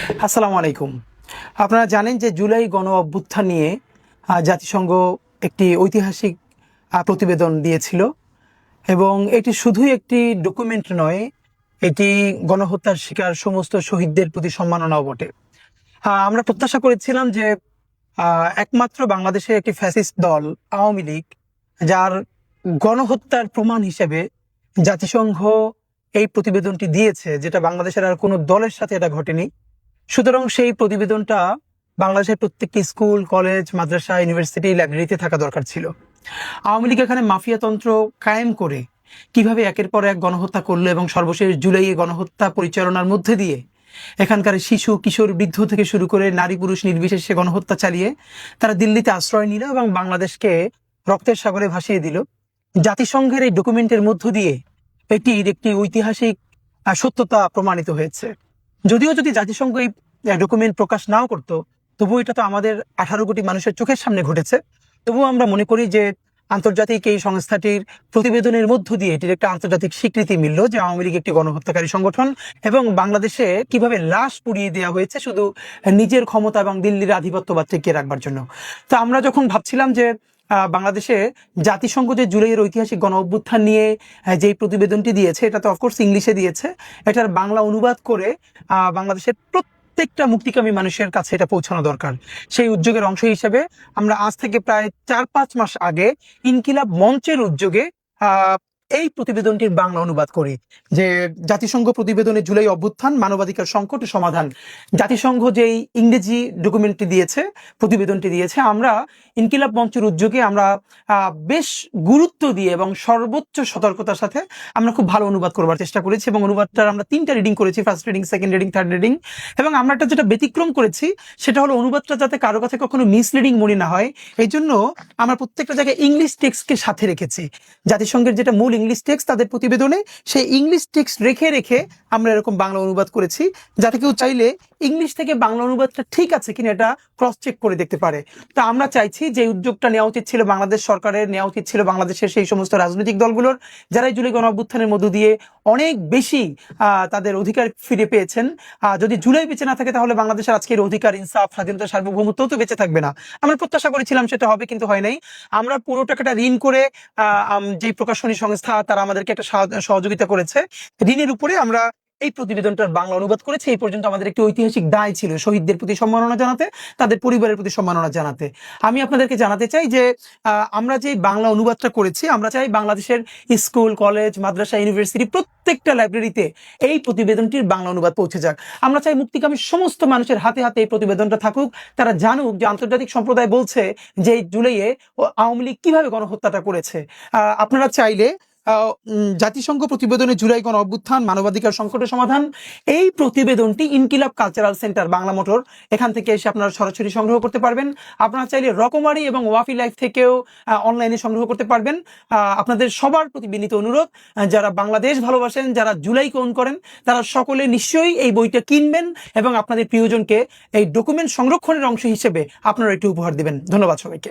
আসসালামু আলাইকুম। আপনারা জানেন যে জুলাই গণ অভ্যুত্থান নিয়ে জাতিসংঘ একটি ঐতিহাসিক প্রতিবেদন দিয়েছিল এবং এটি শুধুই একটি ডকুমেন্ট নয়, এটি গণহত্যার শিকার সমস্ত শহীদদের প্রতি সম্মাননাও বটে। আমরা প্রত্যাশা করেছিলাম যে একমাত্র বাংলাদেশের একটি ফ্যাসিস্ট দল আওয়ামী লীগ, যার গণহত্যার প্রমাণ হিসেবে জাতিসংঘ এই প্রতিবেদনটি দিয়েছে, যেটা বাংলাদেশের আর কোনো দলের সাথে এটা ঘটেনি। সুতরাং সেই প্রতিবেদনটা বাংলাদেশের প্রত্যেকটি স্কুল, কলেজ, মাদ্রাসা, ইউনিভার্সিটি, লাইব্রেরিতে থাকা দরকার ছিল। আওয়ামী লীগ এখানে মাফিয়াতন্ত্র কায়েম করে কিভাবে একের পর এক গণহত্যা করলো এবং সর্বশেষ জুলাইয়ে গণহত্যা পরিচালনার মধ্যে দিয়ে এখানকার শিশু, কিশোর, বৃদ্ধ থেকে শুরু করে নারী পুরুষ নির্বিশেষে গণহত্যা চালিয়ে তারা দিল্লিতে আশ্রয় নিল এবং বাংলাদেশকে রক্তের সাগরে ভাসিয়ে দিল। জাতিসংঘের এই ডকুমেন্টের মধ্য দিয়ে এটির একটি ঐতিহাসিক সত্যতা প্রমাণিত হয়েছে। যদিও যদি জাতিসংঘ এই ডকুমেন্ট প্রকাশ নাও করতো, তবুও এটা তো আমাদের 18 কোটি মানুষের চোখের সামনে ঘটেছে। তবুও আমরা মনে করি যে আন্তর্জাতিক এই সংস্থাটির প্রতিবেদনের মধ্য দিয়ে এটির একটা আন্তর্জাতিক স্বীকৃতি মিলল যে আওয়ামী লীগ একটি গণহত্যাকারী সংগঠন এবং বাংলাদেশে কিভাবে লাশ পুড়িয়ে দেওয়া হয়েছে শুধু নিজের ক্ষমতা এবং দিল্লির আধিপত্যবাদ টিকিয়ে রাখবার জন্য। তো আমরা যখন ভাবছিলাম যে বাংলাদেশে জাতিসংঘ যে জুলাইয়ের ঐতিহাসিক গণ অভ্যুত্থান নিয়ে যেই প্রতিবেদনটি দিয়েছে, এটা তো অফকোর্স ইংলিশে দিয়েছে, এটার বাংলা অনুবাদ করে বাংলাদেশের প্রত্যেকটা মুক্তিকামী মানুষের কাছে এটা পৌঁছানো দরকার। সেই উদ্যোগের অংশ হিসেবে আমরা আজ থেকে প্রায় 4-5 মাস আগে ইনকিলাব মঞ্চের উদ্যোগে এই প্রতিবেদনটির বাংলা অনুবাদ করি, যে জাতিসংঘ প্রতিবেদনে জুলাই অভ্যুত্থান, মানবাধিকার সংকট ও সমাধান। জাতিসংঘ যেই ইংরেজি ডকুমেন্টটি দিয়েছে, প্রতিবেদনটি দিয়েছে, আমরা ইনকিলাব মঞ্চের উদ্যোগে আমরা বেশ গুরুত্ব দিয়ে এবং সর্বোচ্চ সতর্কতার সাথে আমরা খুব ভালো অনুবাদ করবার চেষ্টা করেছি এবং অনুবাদটার আমরা 3টা রিডিং করেছি, first reading, second reading, third reading. এবং আমরা একটা যেটা ব্যতিক্রম করেছি সেটা হলো অনুবাদটা যাতে কারো কাছে কখনো মিসলিডিং মনে না হয়, এই জন্য আমরা প্রত্যেকটা জায়গায় ইংলিশ টেক্সটকে সাথে রেখেছি। জাতিসংঘের যেটা মূল ইংলিশ টেক্সট তাদের প্রতিবেদনে, সেই ইংলিশ টেক্সট রেখে রেখে আমরা এরকম বাংলা অনুবাদ করেছি, যাতে কেউ চাইলে ইংলিশ থেকে বাংলা অনুবাদটা ঠিক আছে কিনা এটা ক্রস চেক করে দেখতে পারে। তা আমরা চাইছি যে উদ্যোগটা নেওয়া উচিত ছিল বাংলাদেশ সরকারের, নেওয়া উচিত ছিল বাংলাদেশের সেই সমস্ত রাজনৈতিক দলগুলোর যারা জুলাই গণ অভ্যুত্থানের মধ্য দিয়ে অনেক বেশি তাদের অধিকার ফিরে পেয়েছেন। যদি জুলাই বেঁচে না থাকে তাহলে বাংলাদেশের আজকের অধিকার, ইনসাফ, স্বাধীনতা, সার্বভৌমত্ব তো বেঁচে থাকবে না। আমরা প্রত্যাশা করেছিলাম সেটা হবে, কিন্তু হয় নাই। আমরা পুরো টাকাটা ঋণ করে যে প্রকাশনী সংস্থা তারা আমাদেরকে একটা সহযোগিতা করেছে, ঋণের উপরে আমরা এই প্রতিবেদনটার বাংলা অনুবাদ করেছে। এই পর্যন্ত আমাদের একটি ঐতিহাসিক দায় ছিল শহীদদের প্রতি সম্মাননা জানাতে, তাদের পরিবারের প্রতি সম্মাননা জানাতে। আমি আপনাদেরকে জানাতে চাই যে আমরা যে বাংলা অনুবাদটা করেছি, আমরা চাই বাংলাদেশের স্কুল, কলেজ, মাদ্রাসা, ইউনিভার্সিটি, প্রত্যেকটা লাইব্রেরিতে এই প্রতিবেদনটির বাংলা অনুবাদ পৌঁছে যাক। আমরা চাই মুক্তিকামী সমস্ত মানুষের হাতে হাতে এই প্রতিবেদনটা থাকুক, তারা জানুক যে আন্তর্জাতিক সম্প্রদায় বলছে যে জুলাইয়ে আওয়ামী লীগ কিভাবে গণহত্যাটা করেছে। আপনারা চাইলে জাতিসংঘ প্রতিবেদনে জুলাই গণ অভ্যুত্থান, মানবাধিকার সংকট ও সমাধান, এই প্রতিবেদনটি ইনকিলাব কালচারাল সেন্টার, বাংলা মোটর, এখান থেকে এসে আপনারা সরাসরি সংগ্রহ করতে পারবেন। আপনারা চাইলে রকমারি এবং ওয়াফি লাইফ থেকেও অনলাইনে সংগ্রহ করতে পারবেন। আপনাদের সবার প্রতি বিনীত অনুরোধ, যারা বাংলাদেশ ভালোবাসেন, যারা জুলাইকে অন করেন, তারা সকলে নিশ্চয়ই এই বইটা কিনবেন এবং আপনাদের প্রিয়জনকে এই ডকুমেন্ট সংরক্ষণের অংশ হিসেবে আপনারা একটু উপহার দিবেন। ধন্যবাদ সবাইকে।